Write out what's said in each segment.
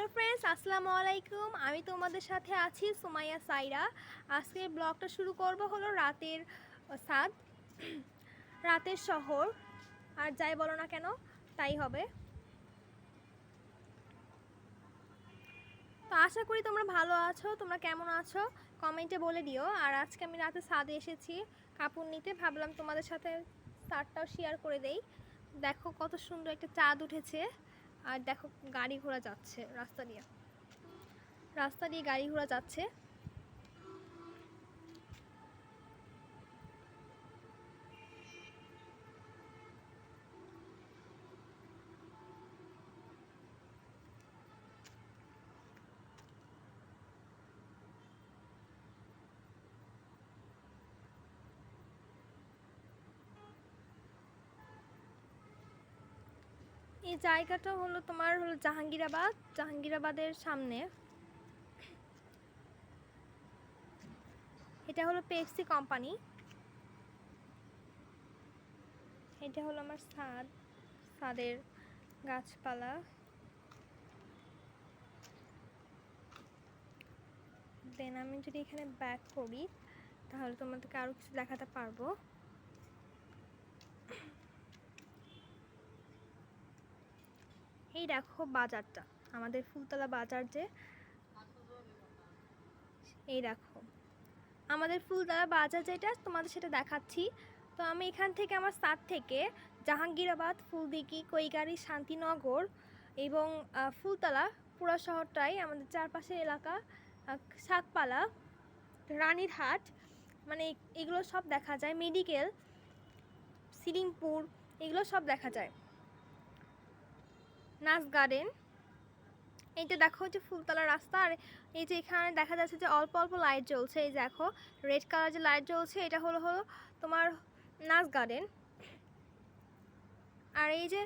Hello friends, আসসালামু আলাইকুম। আমি তোমাদের সাথে আছি সুমাইয়া সাইরা। আজকের ব্লগটা শুরু করব হলো রাতের ছাদ, রাতের শহর, আর যাই বলো না কেন তাই হবে। তো আশা করি তোমরা ভালো আছো। তোমরা কেমন আছো কমেন্টে বলে দিও। আর আজকে আমি রাতে ছাদে এসেছি কাপড় নিতে, ভাবলাম তোমাদের সাথে ছাদটাও শেয়ার করে দেই। দেখো কত সুন্দর একটা চাঁদ উঠেছে, আর দেখো গাড়ি ঘোড়া যাচ্ছে রাস্তা দিয়ে গাড়ি ঘোড়া যাচ্ছে। এই জায়গাটা হলো তোমার হলো জাহাঙ্গীরাবাদের সামনে। এটা হলো পেপসি কোম্পানি। এটা হলো আমার ছাদের গাছপালা। দেন আমি যদি এখানে ব্যাক করি তাহলে তোমাদেরকে আরো কিছু দেখাতে পারবো। এই দেখো বাজারটা, আমাদের ফুলতলা বাজার যে, এই দেখো আমাদের ফুলতলা বাজার যেটা তোমাদের সেটা দেখাচ্ছি। তো আমি এখান থেকে আমার ছাদ থেকে জাহাঙ্গীরাবাদ, ফুলদিঘি, কৈগাড়ি, শান্তিনগর এবং ফুলতলা পুরো শহরটাই, আমাদের চারপাশের এলাকা, শাকপালা, রানীরহাট, মানে এগুলো সব দেখা যায়। মেডিকেল, সিলিংপুর, এগুলো সব দেখা যায়। নাচ গার্ডেন, এইটা দেখো যে ফুলতলা রাস্তা। আর এই যে এখানে দেখা যাচ্ছে যে অল্প অল্প লাইট জ্বলছে, এই দেখো রেড কালার যে লাইট জ্বলছে এটা হলো তোমার নাচ গার্ডেন। আর এই যে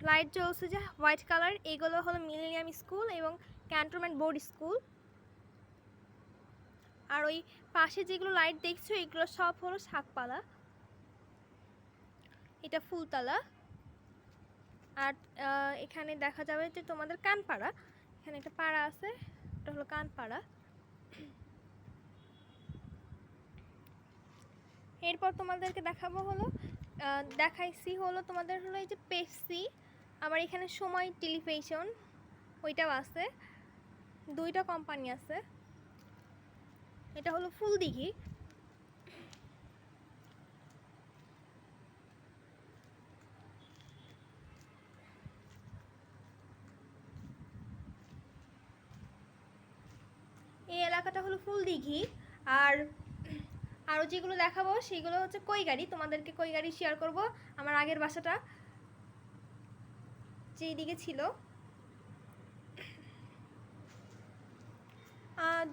লাইট জ্বলছে যে হোয়াইট কালার, এগুলো হলো মিলেনিয়াম স্কুল এবং ক্যান্টনমেন্ট বোর্ড স্কুল। আর ওই পাশে যেগুলো লাইট দেখছো এগুলো সব হলো শাকপালা। এটা ফুলতলা। আর এখানে দেখা যাবে যে তোমাদের কানপাড়া, এখানে একটা পাড়া আছে, এটা হলো কানপাড়া। এরপর তোমাদেরকে দেখাবো হলো দেখাইছি হলো তোমাদের হলো এই যে পেপসি, আবার এখানে সময় টেলিভিশন ওইটাও আছে, দুইটা কোম্পানি আছে। এটা হলো ফুলদিঘি। এই এলাকাটা হলো ফুলদিঘি। আর আরও যেগুলো দেখাবো সেগুলো হচ্ছে কৈগাড়ি, তোমাদেরকে কৈগাড়ি শেয়ার করব। আমার আগের বাসাটা যেদিকে ছিল,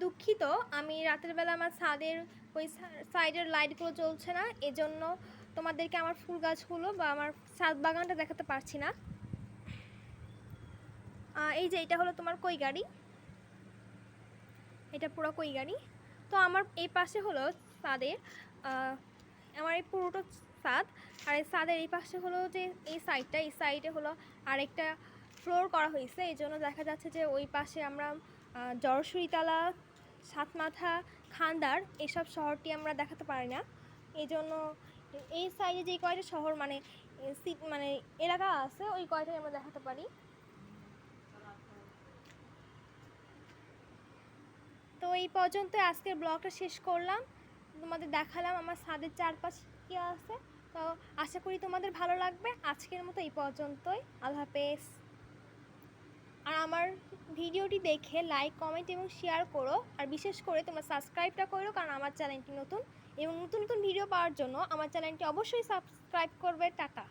দুঃখিত আমি রাতের বেলা আমার ছাদের ওই সাইডের লাইটগুলো জ্বলছে না, এজন্য তোমাদেরকে আমার ফুল গাছগুলো বা আমার ছাদ বাগানটা দেখাতে পারছি না। এই যে এটা হলো তোমার কৈগাড়ি, এটা পুরো কৈগাড়ি। তো আমার এই পাশে হলো ছাদে, আমার এই পুরোটা ছাদ, আর এই ছাদের এই পাশে হলো যে এই সাইডটা, এই সাইডে হলো আরেকটা ফ্লোর করা হয়েছে, এই জন্য দেখা যাচ্ছে যে ওই পাশে আমরা জড়সুইতলা, সাতমাথা, খান্দার এসব শহরটি আমরা দেখাতে পারি না। এই জন্য এই সাইডে যে কয়টা শহর মানে মানে এলাকা আছে ওই কয়টাই আমরা দেখাতে পারি। তো এই পর্যন্ত আজকের ব্লগটা শেষ করলাম, তোমাদের দেখালাম আমার ছাদের চারপাশ কী আছে। তো আশা করি তোমাদের ভালো লাগবে। আজকের মতো এই পর্যন্তই, আল্লাহ হাফেজ। আর আমার ভিডিওটি দেখে লাইক, কমেন্ট এবং শেয়ার করো, আর বিশেষ করে তোমরা সাবস্ক্রাইবটা করো, কারণ আমার চ্যানেলটি নতুন এবং নতুন নতুন ভিডিও পাওয়ার জন্য আমার চ্যানেলটি অবশ্যই সাবস্ক্রাইব করবে। টাটা।